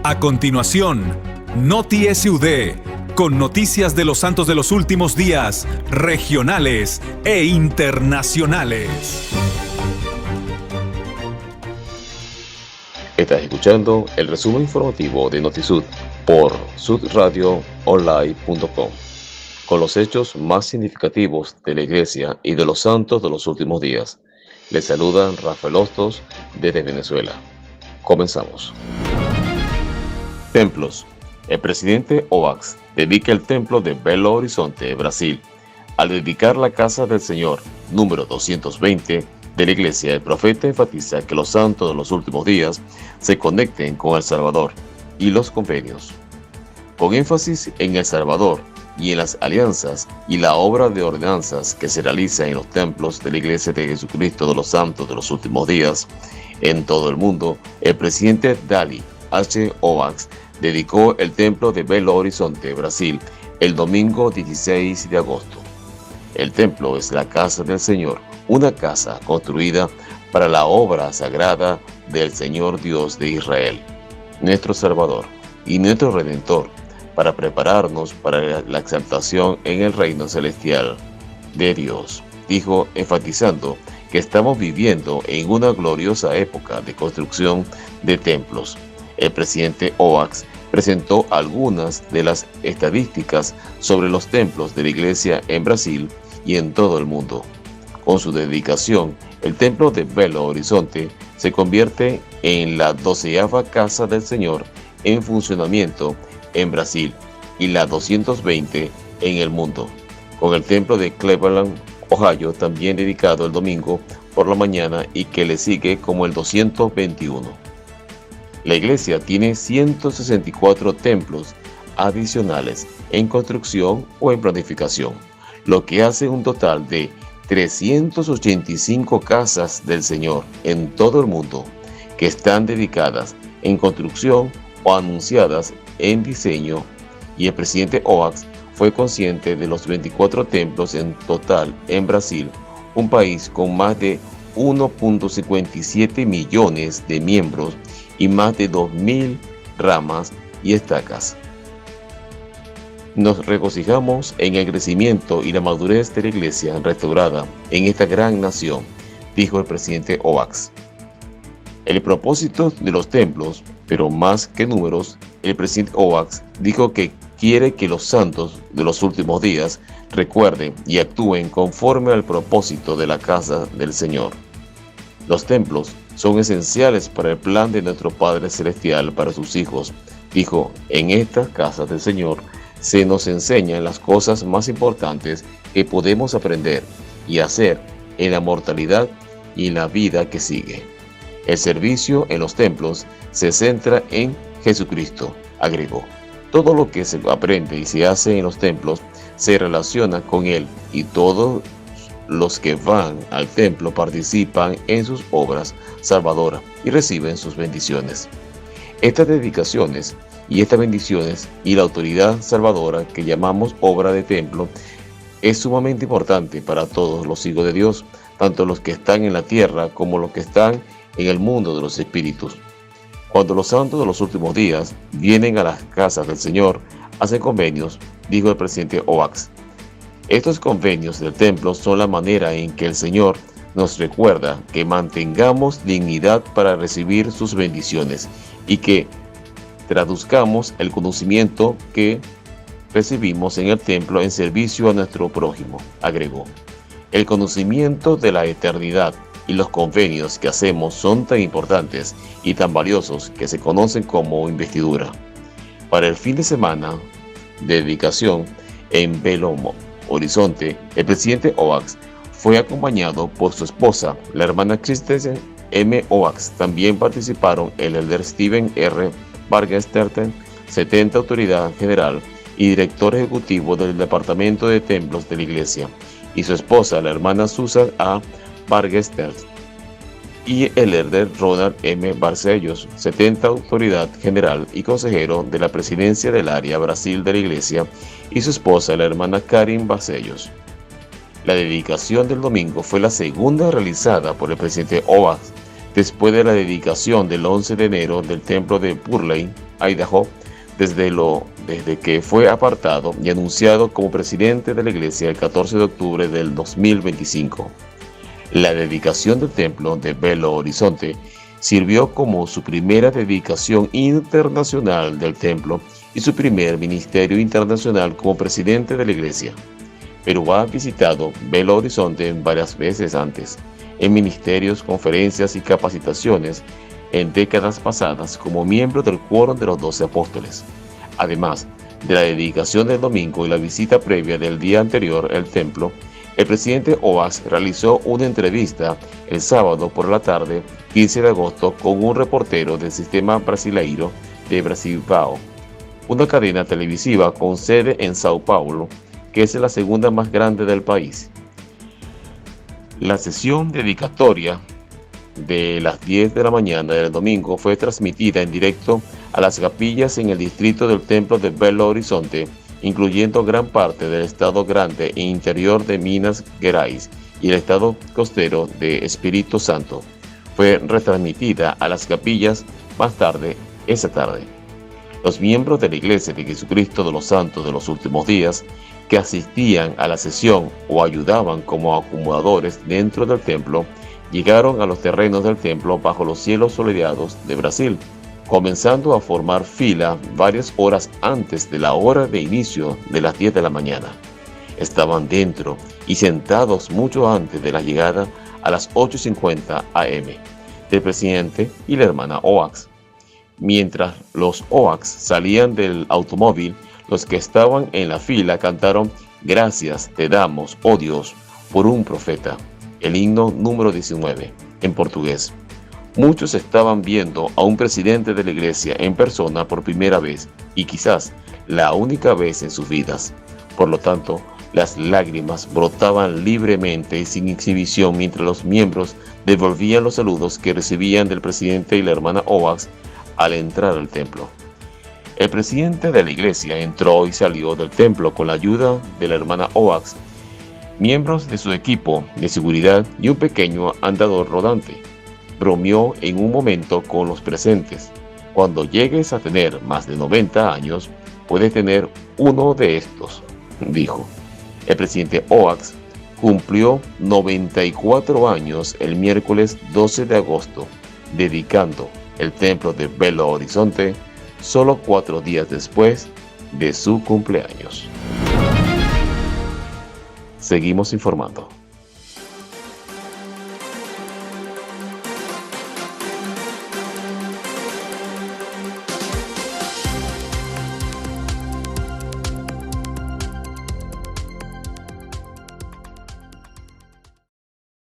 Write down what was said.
A continuación, Noti SUD, con noticias de los santos de los últimos días, regionales e internacionales. Estás escuchando el resumen informativo de Notisud por sudradioonline.com, con los hechos más significativos de la Iglesia y de los santos de los últimos días. Les saluda Rafael Hostos desde Venezuela. Comenzamos. Templos. El presidente Oaks dedica el templo de Belo Horizonte, Brasil. Al dedicar la Casa del Señor, número 220, de la Iglesia, el profeta enfatiza que los santos de los últimos días se conecten con El Salvador y los convenios. Con énfasis en El Salvador y en las alianzas y la obra de ordenanzas que se realiza en los templos de la Iglesia de Jesucristo de los Santos de los Últimos Días en todo el mundo, el presidente Dali H. Oaks dedicó el templo de Belo Horizonte, Brasil, el domingo 16 de agosto. El templo es la casa del Señor, una casa construida para la obra sagrada del Señor Dios de Israel, nuestro Salvador y nuestro Redentor, para prepararnos para la exaltación en el reino celestial de Dios, dijo, enfatizando que estamos viviendo en una gloriosa época de construcción de templos. El presidente Oaks presentó algunas de las estadísticas sobre los templos de la Iglesia en Brasil y en todo el mundo. Con su dedicación, el templo de Belo Horizonte se convierte en la 12ª casa del Señor en funcionamiento en Brasil y la 220 en el mundo, con el templo de Cleveland, Ohio, también dedicado el domingo por la mañana y que le sigue como el 221. La Iglesia tiene 164 templos adicionales en construcción o en planificación, lo que hace un total de 385 casas del Señor en todo el mundo que están dedicadas en construcción o anunciadas en diseño, y el presidente Oaks fue consciente de los 24 templos en total en Brasil, un país con más de 1.57 millones de miembros y más de 2.000 ramas y estacas. Nos regocijamos en el crecimiento y la madurez de la Iglesia restaurada en esta gran nación, dijo el presidente Oaks. El propósito de los templos, pero más que números, el presidente Oaks dijo que quiere que los santos de los últimos días recuerden y actúen conforme al propósito de la casa del Señor. Los templos son esenciales para el plan de nuestro Padre Celestial para sus hijos, dijo. En esta casa del Señor se nos enseñan las cosas más importantes que podemos aprender y hacer en la mortalidad y en la vida que sigue. El servicio en los templos se centra en Jesucristo, agregó. Todo lo que se aprende y se hace en los templos se relaciona con Él, y todos los que van al templo participan en sus obras salvadoras y reciben sus bendiciones. Estas dedicaciones y estas bendiciones y la autoridad salvadora que llamamos obra de templo es sumamente importante para todos los hijos de Dios, tanto los que están en la tierra como los que están en el mundo de los espíritus. Cuando los santos de los últimos días vienen a las casas del Señor, hacen convenios, dijo el presidente Oaks. Estos convenios del templo son la manera en que el Señor nos recuerda que mantengamos dignidad para recibir sus bendiciones y que traduzcamos el conocimiento que recibimos en el templo en servicio a nuestro prójimo, agregó. El conocimiento de la eternidad y los convenios que hacemos son tan importantes y tan valiosos que se conocen como investidura. Para el fin de semana de dedicación en Belo Horizonte, el presidente Oaks fue acompañado por su esposa, la hermana Kristen M. Oaks. También participaron el elder Steven R. Bargesterten, 70 autoridad general y director ejecutivo del Departamento de Templos de la Iglesia, y su esposa, la hermana Susan A. Bargesterten, y el elder Ronald M. Barcellos, 70 autoridad general y consejero de la presidencia del área Brasil de la Iglesia, y su esposa, la hermana Karin Barcellos. La dedicación del domingo fue la segunda realizada por el presidente Oaks, después de la dedicación del 11 de enero del templo de Burley, Idaho, desde que fue apartado y anunciado como presidente de la iglesia el 14 de octubre del 2025. La dedicación del templo de Belo Horizonte sirvió como su primera dedicación internacional del templo y su primer ministerio internacional como presidente de la iglesia. Pero ha visitado Belo Horizonte varias veces antes, en ministerios, conferencias y capacitaciones en décadas pasadas como miembro del Quórum de los 12 Apóstoles. Además de la dedicación del domingo y la visita previa del día anterior al templo, el presidente Oaks realizó una entrevista el sábado por la tarde, 15 de agosto, con un reportero del Sistema Brasileiro de Brasilbao, una cadena televisiva con sede en Sao Paulo, que es la segunda más grande del país. La sesión dedicatoria de las 10 de la mañana del domingo fue transmitida en directo a las capillas en el distrito del templo de Belo Horizonte, incluyendo gran parte del estado grande e interior de Minas Gerais y el estado costero de Espíritu Santo. Fue retransmitida a las capillas más tarde esa tarde. Los miembros de la Iglesia de Jesucristo de los Santos de los Últimos Días que asistían a la sesión o ayudaban como acumuladores dentro del templo llegaron a los terrenos del templo bajo los cielos soleados de Brasil, comenzando a formar fila varias horas antes de la hora de inicio de las 10 de la mañana. Estaban dentro y sentados mucho antes de la llegada a las 8:50 am del presidente y la hermana Oaks. Mientras los Oaks salían del automóvil, los que estaban en la fila cantaron "Gracias te damos, oh Dios, por un profeta", el himno número 19, en portugués. Muchos estaban viendo a un presidente de la iglesia en persona por primera vez y quizás la única vez en sus vidas. Por lo tanto, las lágrimas brotaban libremente y sin exhibición mientras los miembros devolvían los saludos que recibían del presidente y la hermana Oaks al entrar al templo. El presidente de la iglesia entró y salió del templo con la ayuda de la hermana Oaks, miembros de su equipo de seguridad y un pequeño andador rodante. Bromeó en un momento con los presentes: "Cuando llegues a tener más de 90 años, puedes tener uno de estos", dijo. El presidente Oaks cumplió 94 años el miércoles 12 de agosto, dedicando el templo de Belo Horizonte solo 4 días después de su cumpleaños. Seguimos informando.